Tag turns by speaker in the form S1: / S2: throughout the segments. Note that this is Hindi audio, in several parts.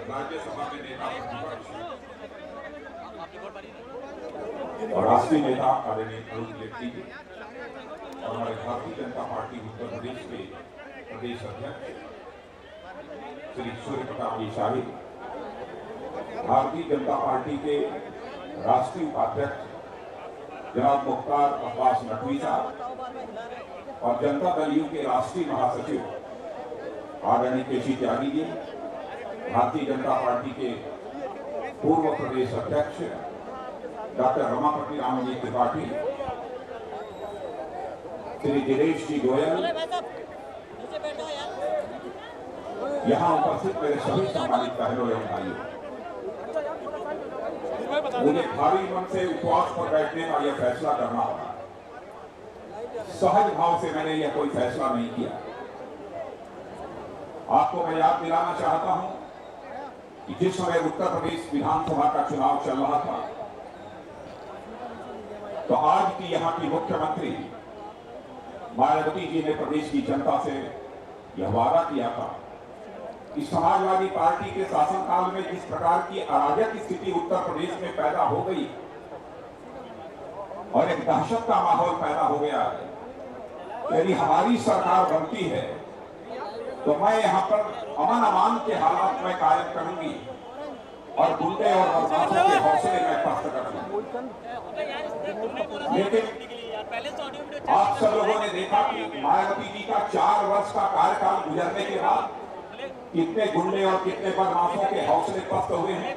S1: राज्यसभा में नेता और राष्ट्रीय नेता आदरणीय अरुण जेटली जी और हमारे भारतीय जनता पार्टी उत्तर प्रदेश के प्रदेश अध्यक्ष श्री सूर्य प्रताप शाही, भारतीय जनता पार्टी के राष्ट्रीय उपाध्यक्ष जनाब मुख्तार अब्बास नकवी साहब और जनता दल यू के राष्ट्रीय महासचिव आदरणीय केसी त्यागी जी, भारतीय जनता पार्टी के पूर्व प्रदेश अध्यक्ष डॉक्टर रमापति रामजी त्रिपाठी, श्री दिनेश जी गोयल, यहाँ उपस्थित मेरे सभी सम्मानित बहनों एवं भाइयों, मुझे भारी मन से उपवास पर बैठने का यह फैसला करना होगा। सहज भाव से मैंने यह कोई फैसला नहीं किया। आपको मैं याद दिलाना चाहता हूं कि जिस समय उत्तर प्रदेश विधानसभा का चुनाव चल रहा था, तो आज की यहां की मुख्यमंत्री मायावती जी ने प्रदेश की जनता से यह वादा किया था कि समाजवादी पार्टी के शासनकाल में जिस प्रकार की अराजक स्थिति उत्तर प्रदेश में पैदा हो गई और एक दहशत का माहौल पैदा हो गया है, यदि हमारी सरकार बनती है तो मैं यहां पर अमन अमान के हालात में कायम करूंगी और गुंडे और बदमाशों के हौसले में पस्त करूंगी। लेकिन आप सब लोगों ने देखा कि मायावती जी का 4 वर्ष का कार्यकाल गुजरने के बाद कितने गुंडे और कितने बदमाशों के हौसले पस्त हुए हैं।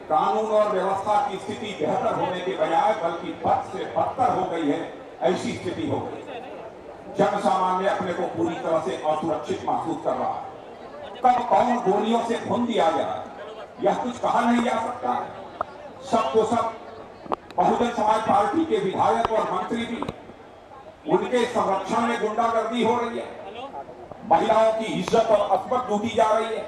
S1: कानून और व्यवस्था की स्थिति बेहतर होने के बजाय बल्कि बद से बदतर हो गई है, ऐसी स्थिति हो गई। जन सामान्य अपने को पूरी तरह से असुरक्षित महसूस कर रहा है। कब कौन गोलियों से खून दिया जाए यह कुछ कहा नहीं जा सकता। सबको सब बहुजन समाज पार्टी के विधायक और मंत्री भी, उनके संरक्षण में गुंडागर्दी हो रही है, महिलाओं की इज्जत और असमत लूटी जा रही है।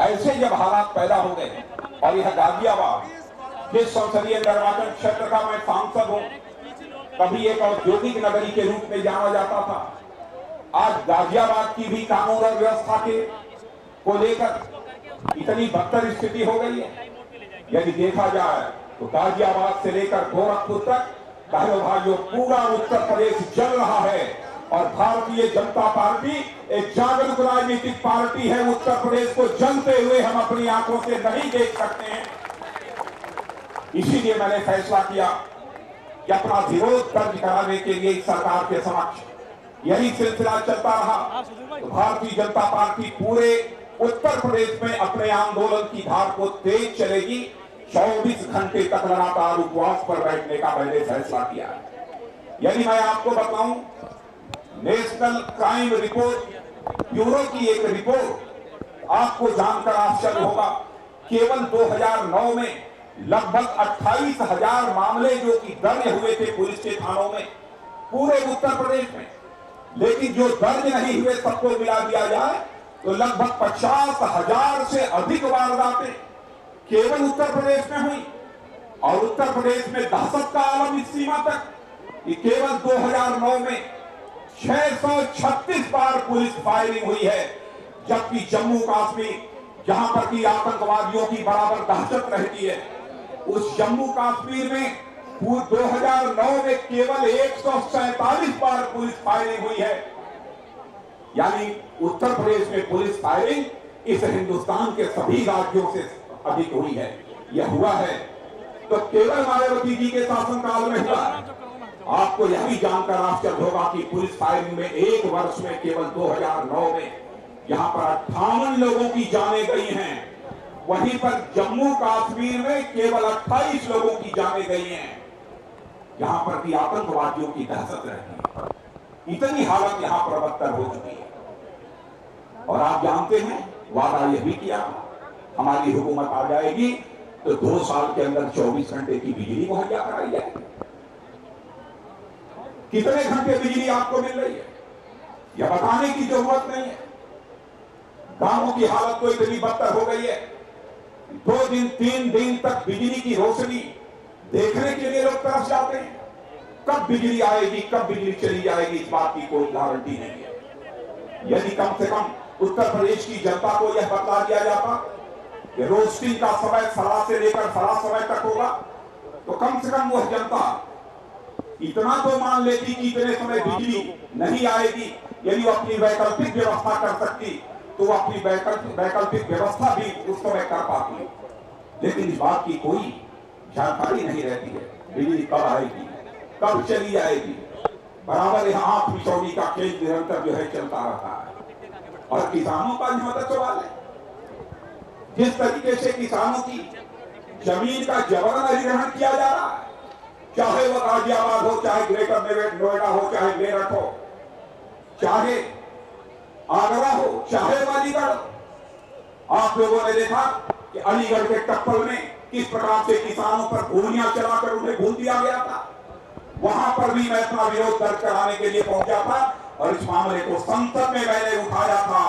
S1: ऐसे जब हालात पैदा हो गए और यह गाजियाबाद जिस संसदीय निर्वाचन क्षेत्र का मैं सांसद हूं, कभी एक औद्योगिक नगरी के रूप में जाना जाता था, आज गाजियाबाद की भी कानून और व्यवस्था के को लेकर इतनी बदतर स्थिति हो गई है। यदि देखा जाए तो गाजियाबाद से लेकर गोरखपुर तक भाइयों भाइयों पूरा उत्तर प्रदेश जल रहा है और भारतीय जनता पार्टी एक जागरूक राजनीतिक पार्टी है। उत्तर प्रदेश को जलते हुए हम अपनी आंखों से नहीं देख सकते हैं। इसीलिए मैंने फैसला किया कि अपना विरोध दर्ज कराने के लिए सरकार के समक्ष यही सिलसिला चलता रहा तो भारतीय जनता पार्टी पूरे उत्तर प्रदेश में अपने आंदोलन की धार को तेज चलेगी। 24 घंटे तक लगातार उपवास पर बैठने का मैंने फैसला किया। यदि मैं आपको बताऊं, नेशनल क्राइम रिपोर्ट ब्यूरो की एक रिपोर्ट आपको जानकर आश्चर्य होगा, केवल 2009 में लगभग 28,000 मामले जो कि दर्ज हुए थे पुलिस के थानों में पूरे उत्तर प्रदेश में, लेकिन जो दर्ज नहीं हुए सबको मिला दिया जाए तो लगभग 50,000 से अधिक वारदातें केवल उत्तर प्रदेश में हुई। और उत्तर प्रदेश में दहशत का आलम इस सीमा तक कि केवल 2009 में 636 बार पुलिस फायरिंग हुई है, जबकि जम्मू कश्मीर जहां पर की आतंकवादियों की बराबर दहशत रहती है, उस जम्मू कश्मीर में 2009 में केवल 147 बार पुलिस फायरिंग हुई है। यानी उत्तर प्रदेश में पुलिस फायरिंग इस हिंदुस्तान के सभी राज्यों से अधिक हुई है। यह हुआ है तो केवल मायावती जी के शासनकाल में हुआ है। आपको यह भी जानकर आश्चर्य होगा कि पुलिस फायरिंग में एक वर्ष में केवल 2009 में यहां पर 58 लोगों की जानें गई हैं, वहीं पर जम्मू कश्मीर में केवल 28 लोगों की जानें गई हैं। यहां पर भी आतंकवादियों की दहशत रहती है। इतनी हालत यहां पर बदतर हो चुकी है। और आप जानते हैं वादा यह भी किया हमारी हुकूमत आ जाएगी तो 2 साल के अंदर 24 घंटे की बिजली मुहैया कराई जाएगी। कितने घंटे बिजली आपको मिल रही है यह बताने की जरूरत नहीं है। गांवों की हालत तो इतनी बदतर हो गई है, 2 दिन 3 दिन तक बिजली की रोशनी देखने के लिए लोग तरस जाते हैं। कब बिजली आएगी, कब बिजली चली जाएगी, इस बात की कोई गारंटी नहीं है। यदि कम से कम उत्तर प्रदेश की जनता को यह बतला दिया जाता कि रोस्टिंग का समय फला से लेकर फला समय तक होगा, तो कम से कम वह जनता इतना तो मान लेती कि इतने समय बिजली नहीं आएगी। यदि वो अपनी वैकल्पिक व्यवस्था कर सकती तो वो अपनी वैकल्पिक व्यवस्था भी उस समय कर पाती, लेकिन इस बात की कोई जानकारी नहीं रहती है। बिजली कब आएगी, कब चली जाएगी, बराबर यहाँ आंख मिचौनी का खेल निरंतर जो है चलता रहता है। और किसानों का जो सवाल है, जिस तरीके से किसानों की जमीन का जबरन अधिग्रहण किया जा रहा है, चाहे वह गाजियाबाद हो, चाहे ग्रेटर नोएडा हो, चाहे मेरठ हो, चाहे आगरा हो, चाहे अलीगढ़ हो। आप लोगों ने देखा कि अलीगढ़ के टप्पल में किस प्रकार से किसानों पर गोलियां चलाकर उन्हें भूल दिया गया था। वहां पर भी मैं अपना विरोध दर्ज कराने के लिए पहुंचा था और इस मामले को संसद में मैंने उठाया था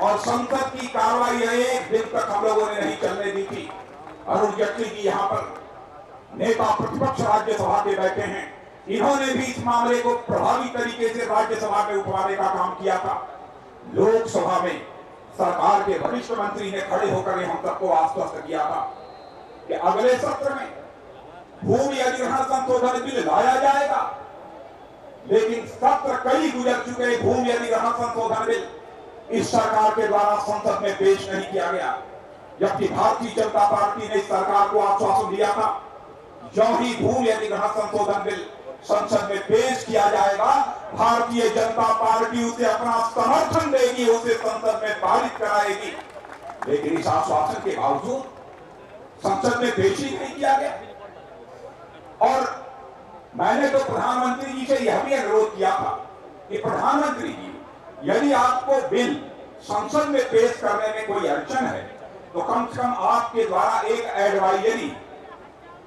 S1: और संसद की कार्रवाई एक दिन तक हम लोगों ने नहीं चलने दी थी। अरुण जेटली जी यहाँ पर नेता प्रतिपक्ष राज्यसभा के बैठे हैं, इन्होंने भी इस मामले को प्रभावी तरीके से राज्यसभा में उठवाने का काम किया था। लोकसभा में सरकार के वरिष्ठ मंत्री ने खड़े होकर हम सबको आश्वस्त किया था कि अगले सत्र में भूमि अधिग्रहण संशोधन बिल लाया जाएगा, लेकिन सत्र कई गुजर चुके, भूमि अधिग्रहण संशोधन बिल इस सरकार के द्वारा संसद में पेश नहीं किया गया। जबकि भारतीय जनता पार्टी ने इस सरकार को आश्वासन दिया था जो ही भूमि अधिग्रहण संशोधन बिल संसद में पेश किया जाएगा, भारतीय जनता पार्टी उसे अपना समर्थन देगी, उसे संसद में पारित कराएगी। लेकिन इस आश्वासन के बावजूद संसद में पेश ही नहीं किया गया। और मैंने तो प्रधानमंत्री जी से यह भी अनुरोध किया था कि प्रधानमंत्री जी, यदि आपको बिल संसद में पेश करने में कोई अड़चन है तो कम से कम आपके द्वारा एक एडवाइजरी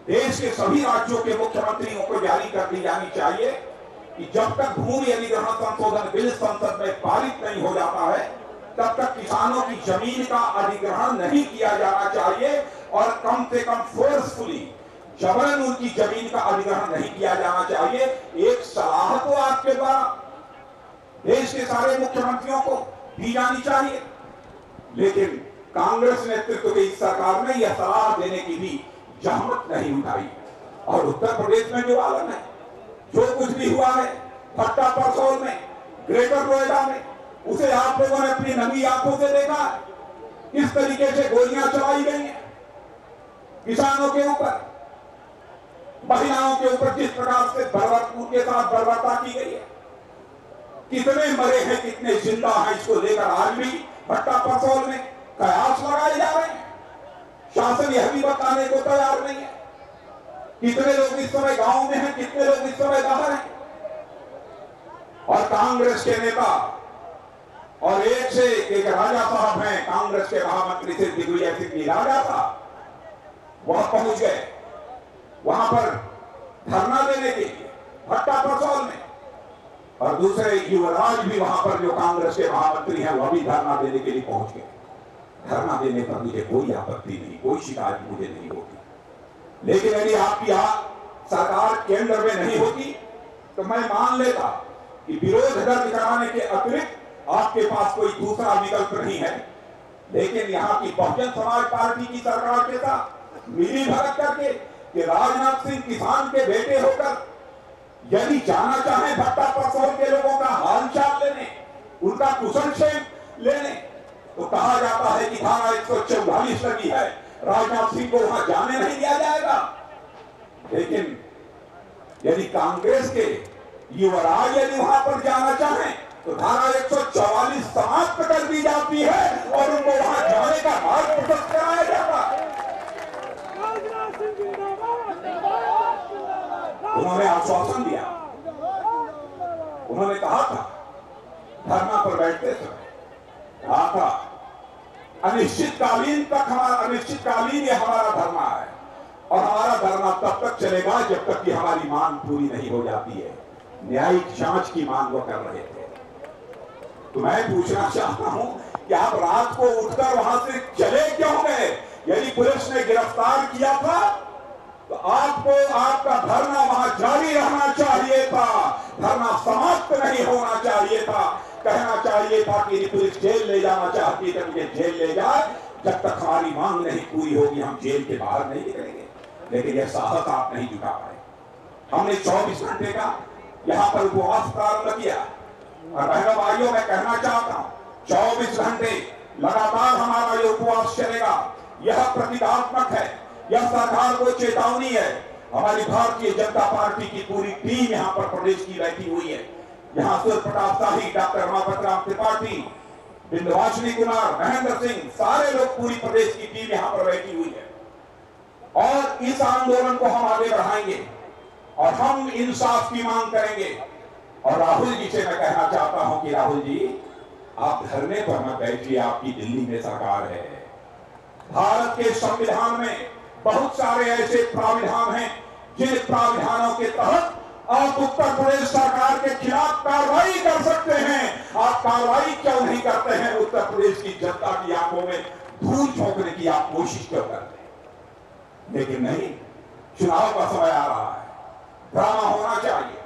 S1: देश के सभी राज्यों के मुख्यमंत्रियों को जारी कर दी जानी चाहिए कि जब तक भूमि अधिग्रहण संशोधन बिल संसद में पारित नहीं हो जाता है तब तक किसानों की जमीन का अधिग्रहण नहीं किया जाना चाहिए और कम से कम फोर्सफुली जबरन उनकी जमीन का अधिग्रहण नहीं किया जाना चाहिए। एक सलाह तो आपके द्वारा देश के सारे मुख्यमंत्रियों को दी जानी चाहिए, लेकिन कांग्रेस नेतृत्व की सरकार ने यह सलाह देने की भी जहमत नहीं उठाई। और उत्तर प्रदेश में जो आलम है, जो कुछ भी हुआ है भट्टा परसौल में, ग्रेटर नोएडा में, उसे आप लोगों ने अपनी नंगी आंखों से देखा है। किस तरीके से गोलियां चलाई गई हैं किसानों के ऊपर, महिलाओं के ऊपर जिस प्रकार से उनके साथ बर्बरता की गई है। कितने मरे हैं, कितने जिंदा हैं, इसको लेकर आज भी भट्टा परसौल में कयास लगाए जा रहे हैं। शासन यह भी बताने को तैयार नहीं है कितने लोग इस समय गांव में हैं, कितने लोग इस समय बाहर हैं। और कांग्रेस के नेता और एक से एक राजा साहब हैं, कांग्रेस के महामंत्री से दिग्विजय सिंह राजा साहब, वह पहुंच गए वहां पर धरना देने के लिए भट्टा परसौल में, और दूसरे युवराज भी वहां पर जो कांग्रेस के महामंत्री हैं वह भी धरना देने के लिए पहुंच गए। धरना देने पर मुझे कोई आपत्ति नहीं, कोई शिकायत मुझे नहीं होती, लेकिन यदि आपकी सरकार केंद्र में नहीं होती तो मैं मान लेता कि विरोध दर्ज कराने के अतिरिक्त आपके पास कोई दूसरा विकल्प नहीं है। लेकिन यहाँ की बहुजन समाज पार्टी की सरकार के साथ मिली भगत करके कि राजनाथ सिंह किसान के बेटे होकर यदि जाना चाहे भट्टा परसौल के लोगों का हालचाल लेने, उनका कुशलक्षेम लेने, तो कहा जाता है कि धारा 144 लगी है, राजनाथ सिंह को वहां जाने नहीं दिया जाएगा। लेकिन यदि कांग्रेस के युवराज यदि वहां पर जाना चाहे तो धारा 144 समाप्त कर दी जाती है और उनको वहां जाने का मार्ग प्रशस्त कराया जाता है। उन्होंने आश्वासन दिया, उन्होंने कहा था धरना पर बैठते समय, कहा था अनिश्चितकालीन तक अनिश्चितकालीन ये हमारा धरना है और हमारा धरना तब तक चलेगा जब तक कि हमारी मांग पूरी नहीं हो जाती है। न्यायिक जांच की मांग वो कर रहे थे। तो मैं पूछना चाहता हूं कि आप रात को उठकर वहां से चले क्यों गए? यदि पुलिस ने गिरफ्तार किया था तो आपको आपका धरना वहां जारी रहना चाहिए था, धरना समाप्त नहीं होना चाहिए था। कहना चाहिए था कि पुलिस जेल ले जाना चाहती है, मुझे जेल ले जाए, जब तक हमारी मांग नहीं पूरी होगी हम जेल के बाहर नहीं निकलेंगे। लेकिन यह साहस आप नहीं जुटा पाए। हमने 24 घंटे का यहाँ पर उपवास प्रारंभ किया और बहनों भाइयों मैं कहना चाहता हूँ 24 घंटे लगातार हमारा ये उपवास चलेगा। यह प्रतिकात्मक है, यह सरकार को चेतावनी है। हमारी भारतीय जनता पार्टी की पूरी टीम यहाँ पर प्रदेश की बैठी हुई है। यहाँ सूर्य प्रताप शाही, डॉक्टर रमापत त्रिपाठी, विंध्यवासिनी कुमार, महेंद्र सिंह, सारे लोग पूरी प्रदेश की टीम यहाँ पर बैठी हुई है और इस आंदोलन को हम आगे बढ़ाएंगे और हम इंसाफ की मांग करेंगे। और राहुल जी से मैं कहना चाहता हूं कि राहुल जी आप धरने पर मत बैठिए, आपकी दिल्ली में सरकार है। भारत के संविधान में बहुत सारे ऐसे प्राविधान हैं जिन प्राविधानों के तहत आप उत्तर प्रदेश सरकार के खिलाफ कार्रवाई कर सकते हैं। आप कार्रवाई क्यों नहीं करते हैं? उत्तर प्रदेश की जनता की आंखों में धूल झोंकने की आप कोशिश क्यों करते हैं? लेकिन नहीं, चुनाव का समय आ रहा है, ड्रामा होना चाहिए।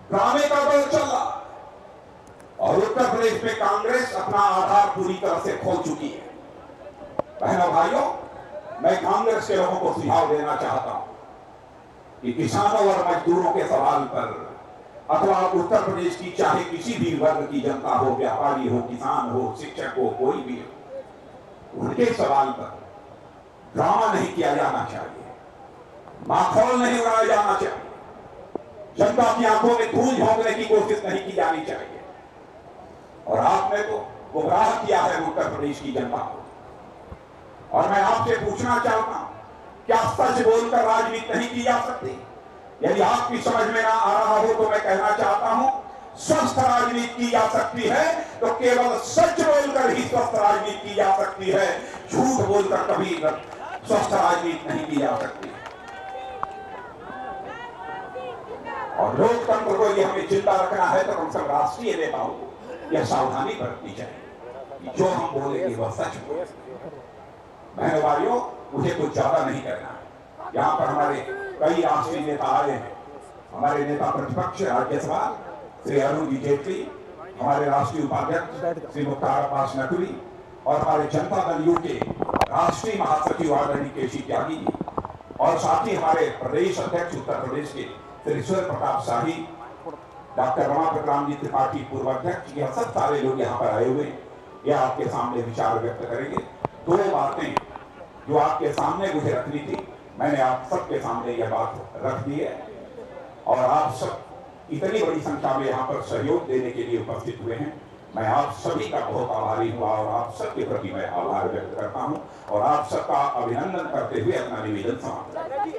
S1: ड्रामे का दौर चल रहा और उत्तर प्रदेश में कांग्रेस अपना आधार पूरी तरह से खो चुकी है। बहनों भाइयों, मैं कांग्रेस के लोगों को सुझाव देना चाहता हूं कि किसानों और मजदूरों के सवाल पर अथवा उत्तर प्रदेश की चाहे किसी भी वर्ग की जनता हो, व्यापारी हो, किसान हो, शिक्षक हो, कोई भी हो, उनके सवाल पर ड्रामा नहीं किया जाना चाहिए, माहौल नहीं उड़ाया जाना चाहिए, जनता की आंखों में धूल झोंकने की कोशिश नहीं की जानी चाहिए। और आपने तो गुमराह किया है उत्तर प्रदेश की जनता को। और मैं आपसे पूछना चाहता हूं, क्या सच बोलकर राजनीति नहीं की जा सकती? यदि आपकी समझ में ना आ रहा हो तो मैं कहना चाहता हूं, स्वस्थ राजनीति की जा सकती है तो केवल सच बोलकर ही स्वस्थ राजनीति की जा सकती है। झूठ बोलकर कभी स्वस्थ राजनीति नहीं की जा सकती। और लोकतंत्र को यदि हमें चिंता रखना है तो हम सब राष्ट्रीय नेताओं को यह सावधानी बरतनी चाहिए, जो हम बोलेंगे वह सच बोले। बहनों भाइयों, मुझे कुछ ज्यादा नहीं करना है। यहाँ पर हमारे कई राष्ट्रीय नेता आए हैं। हमारे नेता प्रतिपक्ष राज्यसभा श्री अरुण जेटली, हमारे राष्ट्रीय उपाध्यक्ष श्री मुख्तार अब्बास नकवी और हमारे जनता दल यू के राष्ट्रीय महासचिव आदरणीय केसी त्यागी जी और साथ ही हमारे प्रदेश अध्यक्ष उत्तर प्रदेश के श्री सूर्य प्रताप शाही, डॉक्टर रमापत त्रिपाठी पूर्व अध्यक्ष, यह सब सारे लोग यहाँ पर आए हुए हैं। यह आपके सामने विचार व्यक्त करेंगे। दो बातें जो आपके सामने मुझे रखनी थी, मैंने आप सबके सामने यह बात रख दी है और आप सब इतनी बड़ी संख्या में यहाँ पर सहयोग देने के लिए उपस्थित हुए हैं। मैं आप सभी का बहुत आभारी हुआ और आप सबके प्रति मैं आभार व्यक्त करता हूँ और आप सबका अभिनंदन करते हुए अपना निवेदन समाप्त करता हूँ।